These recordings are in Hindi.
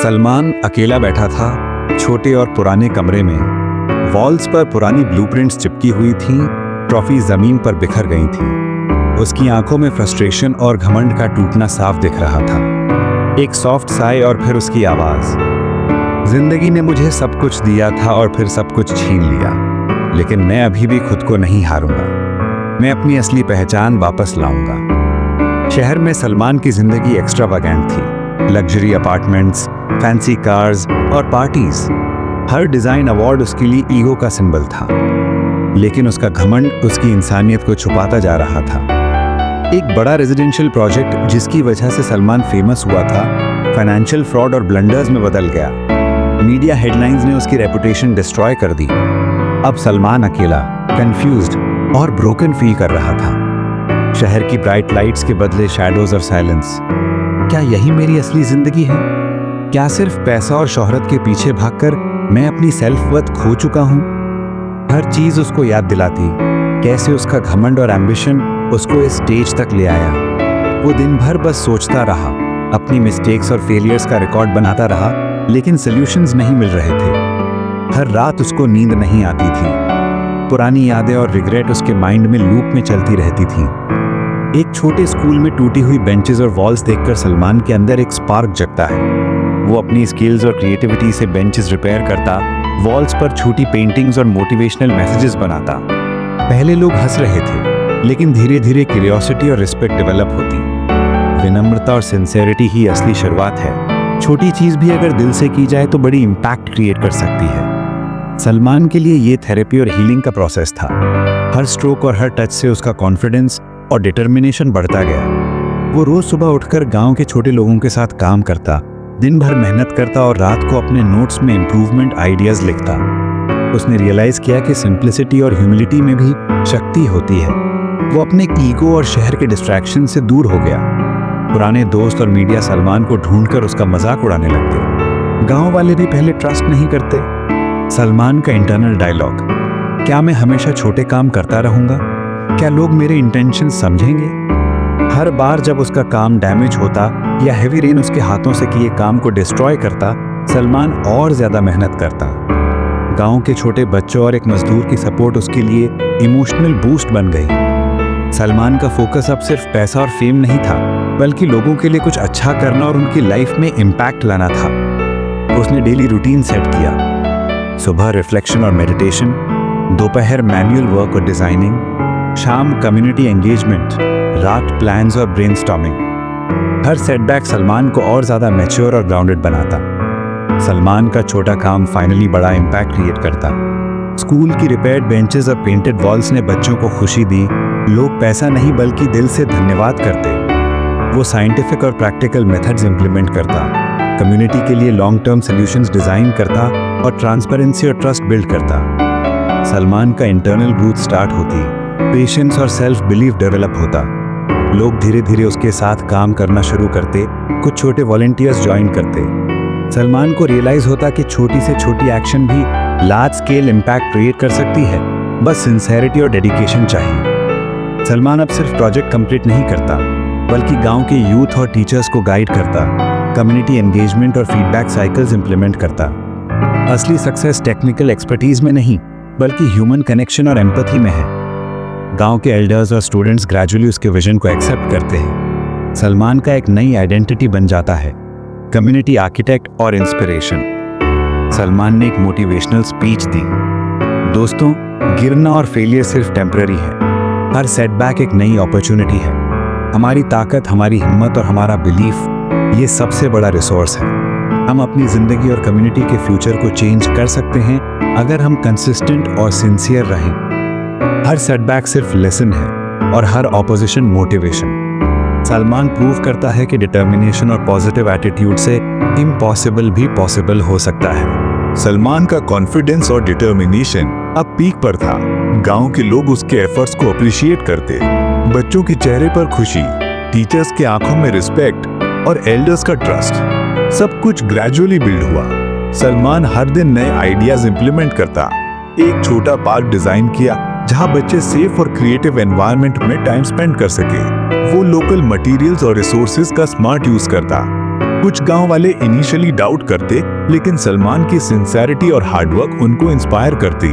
सलमान अकेला बैठा था छोटे और पुराने कमरे में। वॉल्स पर पुरानी ब्लूप्रिंट्स चिपकी हुई थीं, ट्रॉफी जमीन पर बिखर गई थी। उसकी आंखों में फ्रस्ट्रेशन और घमंड का टूटना साफ दिख रहा था। एक सॉफ्ट साय और फिर उसकी आवाज। जिंदगी ने मुझे सब कुछ दिया था और फिर सब कुछ छीन लिया, लेकिन मैं अभी भी खुद को नहीं हारूंगा। मैं अपनी असली पहचान वापस लाऊंगा। शहर में सलमान की जिंदगी एक्स्ट्रावागेंट थी। लग्जरी अपार्टमेंट्स, फैंसी कार्स और पार्टीज। हर डिजाइन अवार्ड उसके लिए ईगो का सिंबल था, लेकिन उसका घमंड उसकी इंसानियत को छुपाता जा रहा था। एक बड़ा रेजिडेंशियल प्रोजेक्ट जिसकी वजह से सलमान फेमस हुआ था, फाइनेंशियल फ्रॉड और ब्लंडर्स में बदल गया। मीडिया हेडलाइंस ने उसकी रेपुटेशन डिस्ट्रॉय कर दी। अब सलमान अकेला, कंफ्यूज्ड और ब्रोकन फील कर रहा था। शहर की ब्राइट लाइट्स के बदले शैडोज और साइलेंस। क्या यही मेरी असली जिंदगी है? क्या सिर्फ पैसा और शोहरत के पीछे भागकर मैं अपनी सेल्फ वर्थ खो चुका हूं? हर चीज उसको याद दिलाती कैसे उसका घमंड और एम्बिशन उसको इस स्टेज तक ले आया। वो दिन भर बस सोचता रहा, अपनी मिस्टेक्स और फेलियर्स का रिकॉर्ड बनाता रहा, लेकिन सॉल्यूशंस नहीं मिल रहे थे। हर रात उसको नींद नहीं आती थी। पुरानी यादें और रिग्रेट उसके माइंड में लूप में चलती रहती थी। एक छोटे स्कूल में टूटी हुई बेंचेस और वॉल्स देखकर सलमान के अंदर एक स्पार्क जगता है। वो अपनी स्किल्स और क्रिएटिविटी से बेंचेस रिपेयर करता, वॉल्स पर छोटी पेंटिंग्स और मोटिवेशनल मैसेजेस बनाता। पहले लोग हंस रहे थे, लेकिन धीरे धीरे क्यूरियोसिटी और रिस्पेक्ट डेवलप होती। विनम्रता और सिंसेरिटी ही असली शुरुआत है। छोटी चीज भी अगर दिल से की जाए तो बड़ी इम्पैक्ट क्रिएट कर सकती है। सलमान के लिए ये थेरेपी और हीलिंग का प्रोसेस था। हर स्ट्रोक और हर टच से उसका कॉन्फिडेंस और डिटर्मिनेशन बढ़ता गया। वो रोज सुबह उठकर गांव के छोटे लोगों के साथ काम करता, दिन भर मेहनत करता और रात को अपने नोट्स में इम्प्रूवमेंट आइडियाज लिखता। उसने रियलाइज किया कि सिंप्लिसिटी और ह्यूमिलिटी में भी शक्ति होती है। वो अपने ईगो और शहर के डिस्ट्रैक्शन से दूर हो गया। पुराने दोस्त और मीडिया सलमान को ढूंढकर उसका मजाक उड़ाने लगते। गांव वाले भी पहले ट्रस्ट नहीं करते। सलमान का इंटरनल डायलॉग, क्या मैं हमेशा छोटे काम करता रहूंगा? क्या लोग मेरे इंटेंशन समझेंगे? हर बार जब उसका काम डैमेज होता या हेवी रेन उसके हाथों से किए काम को डिस्ट्रॉय करता, सलमान और ज्यादा मेहनत करता। गांव के छोटे बच्चों और एक मजदूर की सपोर्ट उसके लिए इमोशनल बूस्ट बन गई। सलमान का फोकस अब सिर्फ पैसा और फेम नहीं था, बल्कि लोगों के लिए कुछ अच्छा करना और उनकी लाइफ में इम्पैक्ट लाना था। उसने डेली रूटीन सेट किया। सुबह रिफ्लेक्शन और मेडिटेशन, दोपहर मैनुअल वर्क और डिजाइनिंग, शाम कम्युनिटी एंगेजमेंट, रात प्लान्स और ब्रेनस्टॉर्मिंग। हर सेटबैक सलमान को और ज्यादा मैच्योर और ग्राउंडेड बनाता। सलमान का छोटा काम फाइनली बड़ा इम्पैक्ट क्रिएट करता। स्कूल की रिपेयर्ड बेंचेस और पेंटेड वॉल्स ने बच्चों को खुशी दी। लोग पैसा नहीं बल्कि दिल से धन्यवाद करते। वो साइंटिफिक और प्रैक्टिकल मेथड्स इंप्लीमेंट करता, कम्युनिटी के लिए लॉन्ग टर्म सॉल्यूशंस डिजाइन करता और ट्रांसपेरेंसी और ट्रस्ट बिल्ड करता। सलमान का इंटरनल ग्रोथ स्टार्ट होती, पेशेंस और सेल्फ बिलीफ डेवलप होता। लोग धीरे धीरे उसके साथ काम करना शुरू करते, कुछ छोटे वॉलंटियर्स ज्वाइन करते। सलमान को रियलाइज होता कि छोटी से छोटी एक्शन भी लार्ज स्केल इम्पैक्ट क्रिएट कर सकती है, बस सिंसेरिटी और डेडिकेशन चाहिए। सलमान अब सिर्फ प्रोजेक्ट कंप्लीट नहीं करता, बल्कि गांव के यूथ और टीचर्स को गाइड करता, कम्युनिटी एंगेजमेंट और फीडबैक साइकिल्स इंप्लीमेंट करता। असली सक्सेस टेक्निकल एक्सपर्टीज में नहीं, बल्कि ह्यूमन कनेक्शन और एम्पैथी में है। गांव के एल्डर्स और स्टूडेंट्स ग्रेजुअली उसके विजन को एक्सेप्ट करते हैं। सलमान का एक नई आइडेंटिटी बन जाता है, कम्युनिटी आर्किटेक्ट और इंस्पिरेशन। सलमान ने एक मोटिवेशनल स्पीच दी, दोस्तों, गिरना और फेलियर सिर्फ टेम्पररी है। हर सेटबैक एक नई अपॉर्चुनिटी है। हमारी ताकत, हमारी हिम्मत और हमारा बिलीफ, ये सबसे बड़ा रिसोर्स है। हम अपनी जिंदगी और कम्युनिटी के फ्यूचर को चेंज कर सकते हैं अगर हम कंसिस्टेंट और सिंसियर रहें। हर सेटबैक सिर्फ लेसन है और हर ऑपोजिशन मोटिवेशन। सलमान प्रूव करता है कि डिटर्मिनेशन और पॉजिटिव एटीट्यूड से इम्पॉसिबल भी पॉसिबल हो सकता है। सलमान का कॉन्फिडेंस और डिटर्मिनेशन अब पीक पर था। गांव के लोग उसके एफर्ट्स को अप्रिशिएट करते। बच्चों के चेहरे पर खुशी, टीचर्स के आंखों में रिस्पेक्ट और एल्डर्स का ट्रस्ट, सब कुछ ग्रेजुअली बिल्ड हुआ। सलमान हर दिन नए आइडियाज इंप्लीमेंट करता। एक छोटा पार्क डिजाइन किया जहां बच्चे सेफ और क्रिएटिव एनवायरनमेंट में टाइम स्पेंड कर सके। वो लोकल मटेरियल्स और रिसोर्सेज का स्मार्ट यूज करता। कुछ गांव वाले इनिशियली डाउट करते, लेकिन सलमान की सिंसेरिटी और हार्डवर्क उनको इंस्पायर करती।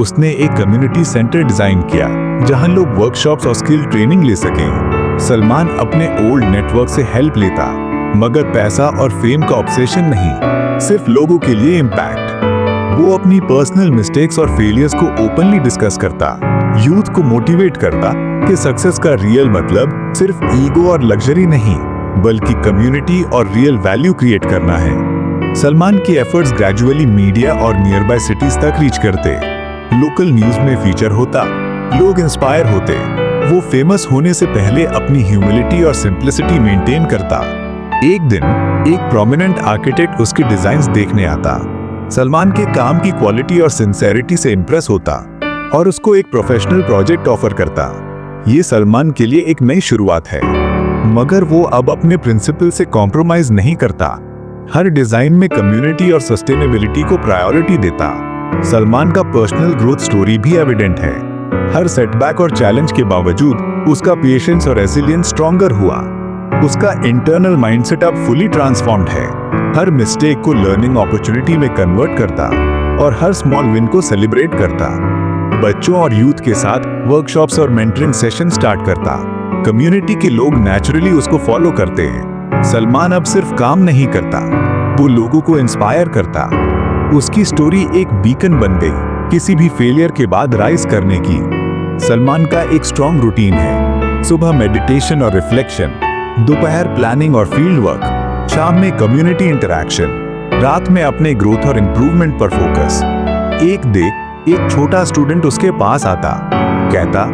उसने एक कम्युनिटी सेंटर डिजाइन किया जहां लोग वर्कशॉप्स और स्किल ट्रेनिंग ले सकें। सलमान अपने ओल्ड नेटवर्क से हेल्प लेता, मगर पैसा और फेम का ऑब्सेशन नहीं, सिर्फ लोगों के लिए इम्पैक्ट। वो अपनी पर्सनल मिस्टेक्स और फेलियर्स को ओपनली डिस्कस करता, यूथ को मोटिवेट करता कि सक्सेस का रियल मतलब सिर्फ ईगो और लग्जरी नहीं, बल्कि कम्युनिटी और रियल वैल्यू क्रिएट करना है। सलमान की एफर्ट्स ग्रेजुअली मीडिया और नियर बाय सिटीज तक रीच करते, लोकल न्यूज में फीचर होता, लोग इंस्पायर होते। वो फेमस होने से पहले अपनी ह्यूमिलिटी और सिंप्लिसिटी मेंटेन करता। एक दिन एक प्रोमिनेंट आर्किटेक्ट उसके डिजाइन्स देखने आता। सलमान के काम की क्वालिटी और सिंसेरिटी से इंप्रेस होता और उसको एक प्रोफेशनल प्रोजेक्ट ऑफर करता। ये सलमान के लिए एक नई शुरुआत है, मगर वो अब अपने प्रिंसिपल से कॉम्प्रोमाइज नहीं करता। हर डिजाइन में कम्युनिटी और सस्टेनेबिलिटी को प्रायोरिटी देता। सलमान का पर्सनल ग्रोथ स्टोरी भी एविडेंट है। हर सेटबैक और चैलेंज के बावजूद उसका पेशेंस और रेसिलियंस स्ट्रॉन्गर हुआ। उसका इंटरनल माइंडसेट अब फुली ट्रांसफॉर्म्ड है। हर मिस्टेक को लर्निंग अपॉर्चुनिटी में कन्वर्ट करता और हर स्मॉल विन को सेलिब्रेट करता। बच्चों और यूथ के साथ वर्कशॉप्स और मेंटरिंग सेशन स्टार्ट करता। कम्युनिटी के लोग नेचुरली उसको फॉलो करते हैं। सलमान अब सिर्फ काम नहीं करता, वो लोगों को इंस्पायर करता। उसकी स्टोरी एक बीकन बन गई, किसी भी फेलियर के बाद राइज करने की। सलमान का एक स्ट्रॉन्ग रूटीन है, सुबह मेडिटेशन और रिफ्लेक्शन, दोपहर प्लानिंग और फील्ड वर्क, शाम में कम्युनिटी इंटरैक्शन, रात में अपने ग्रोथ और इंप्रूवमेंट पर फोकस। एक छोटा स्टूडेंट उसके पास आता, कहता,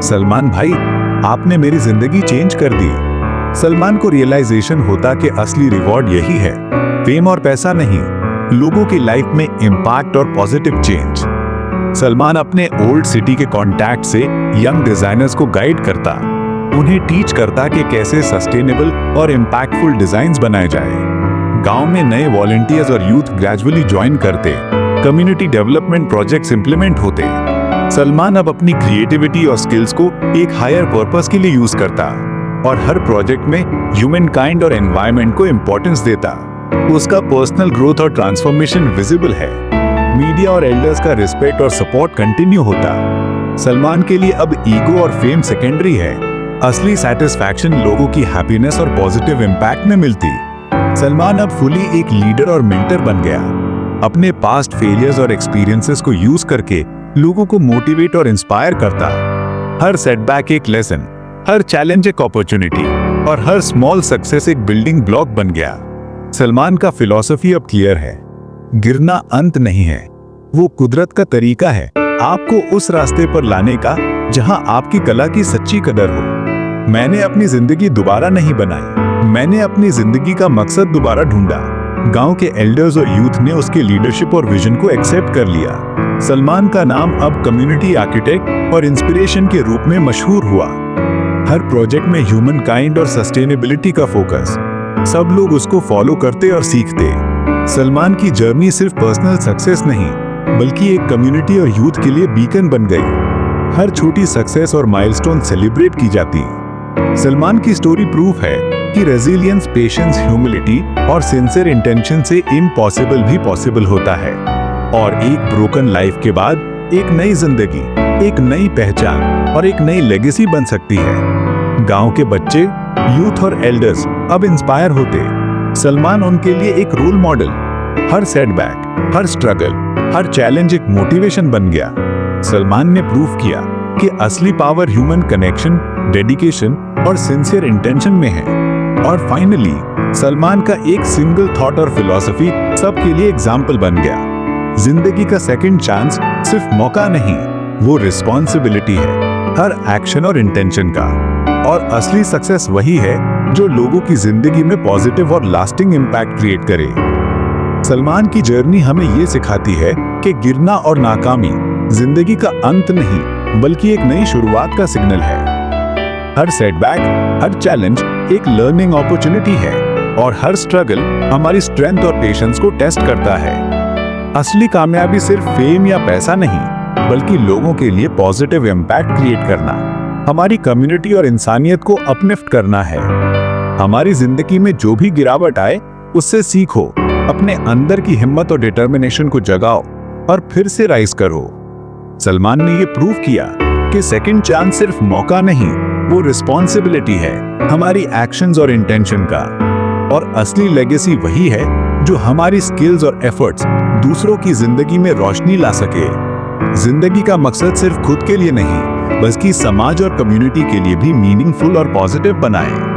सलमान भाई, आपने मेरी जिंदगी चेंज कर दी। सलमान को रियलाइजेशन होता कि असली रिवॉर्ड यही है, फेम और पैसा नहीं, लोगों की लाइफ में इंपैक्ट और पॉजिटिव चेंज। सलमान अपने ओल्ड सिटी के कॉन्टैक्ट से यंग डिजाइनर्स को गाइड करता, उन्हें टीच करता कि कैसे सस्टेनेबल और इम्पैक्टफुल डिजाइन्स बनाए जाए। गांव में नए वॉलंटियर्स और यूथ ग्रेजुअली ज्वाइन करते, कम्युनिटी डेवलपमेंट प्रोजेक्ट्स इंप्लीमेंट होते। सलमान अब अपनी क्रिएटिविटी और स्किल्स को एक हायर पर्पस के लिए यूज करता और हर प्रोजेक्ट में ह्यूमन काइंड और एनवायरनमेंट को इंपॉर्टेंस देता। उसका पर्सनल ग्रोथ और ट्रांसफॉर्मेशन विजिबल है। मीडिया और एल्डर्स का रिस्पेक्ट और सपोर्ट कंटिन्यू होता। सलमान के लिए अब ईगो और फेम सेकेंडरी है, असली सेटिस्फैक्शन लोगों की हैप्पीनेस और पॉजिटिव इम्पैक्ट में मिलती। सलमान अब फुली एक लीडर और मेंटर बन गया। अपने पास्ट फेलियर्स और एक्सपीरियंसेस को यूज करके लोगों को मोटिवेट और इंस्पायर करता। हर सेटबैक एक लेसन, हर चैलेंज एक अपॉर्चुनिटी और हर स्मॉल सक्सेस एक बिल्डिंग ब्लॉक बन गया। सलमान का फिलॉसफी अब क्लियर है, गिरना अंत नहीं है, वो कुदरत का तरीका है आपको उस रास्ते पर लाने का जहां आपकी कला की सच्ची कदर हो। मैंने अपनी जिंदगी दोबारा नहीं बनाई, मैंने अपनी जिंदगी का मकसद दोबारा ढूंढा। गांव के एल्डर्स और यूथ ने उसके लीडरशिप और विजन को एक्सेप्ट कर लिया। सलमान का नाम अब कम्युनिटी आर्किटेक्ट और इंस्पिरेशन के रूप में मशहूर हुआ। हर प्रोजेक्ट में ह्यूमन काइंड और सस्टेनेबिलिटी का फोकस, सब लोग उसको फॉलो करते और सीखते। सलमान की जर्नी सिर्फ पर्सनल सक्सेस नहीं, बल्कि एक कम्युनिटी और यूथ के लिए बीकन बन गई। हर छोटी सक्सेस और माइलस्टोन सेलिब्रेट की जाती। सलमान की स्टोरी प्रूफ है कि रेजिलियंस, पेशेंस, ह्यूमिलिटी और सिंसियर इंटेंशन से इम्पॉसिबल भी पॉसिबल होता है। और एक ब्रोकन लाइफ के बाद एक नई जिंदगी, एक नई पहचान और एक नई लेगेसी बन सकती है। गांव के बच्चे, यूथ और एल्डर्स अब इंस्पायर होते। सलमान उनके लिए एक रोल मॉडल। हर सेटबैक, हर स्ट्रगल, हर चैलेंज एक मोटिवेशन बन गया। सलमान ने प्रूव किया कि असली पावर ह्यूमन कनेक्शन, डेडिकेशन और सिंसियर इंटेंशन में है। और फाइनली सलमान का एक सिंगल थॉट और फिलॉसफी सबके लिए एग्जाम्पल बन गया। जिंदगी का सेकंड चांस सिर्फ मौका नहीं, वो रिस्पॉन्सिबिलिटी है, हर एक्शन और इंटेंशन का। और असली सक्सेस वही है जो लोगों की जिंदगी में पॉजिटिव और लास्टिंग इम्पैक्ट क्रिएट करे। सलमान की जर्नी हमें ये सिखाती है कि गिरना और नाकामी जिंदगी का अंत नहीं, बल्कि एक नई शुरुआत का सिग्नल है। हर सेटबैक, हर चैलेंज एक लर्निंग अपॉर्चुनिटी है और हर स्ट्रगल हमारी स्ट्रेंथ और पेशेंस को टेस्ट करता है। असली कामयाबी सिर्फ फेम या पैसा नहीं, बल्कि लोगों के लिए पॉजिटिव इम्पैक्ट क्रिएट करना, हमारी कम्युनिटी और इंसानियत को अपलिफ्ट करना है। हमारी जिंदगी में जो भी गिरावट आए उससे सीखो, अपने अंदर की हिम्मत और डिटर्मिनेशन को जगाओ और फिर से राइज करो। सलमान ने ये प्रूव किया कि सेकंड चांस सिर्फ मौका नहीं, वो रिस्पॉन्सिबिलिटी है हमारी एक्शंस और इंटेंशन का। और असली लेगेसी वही है जो हमारी स्किल्स और एफर्ट्स दूसरों की जिंदगी में रोशनी ला सके। जिंदगी का मकसद सिर्फ खुद के लिए नहीं, बल्कि समाज और कम्युनिटी के लिए भी मीनिंगफुल और पॉजिटिव बनाए।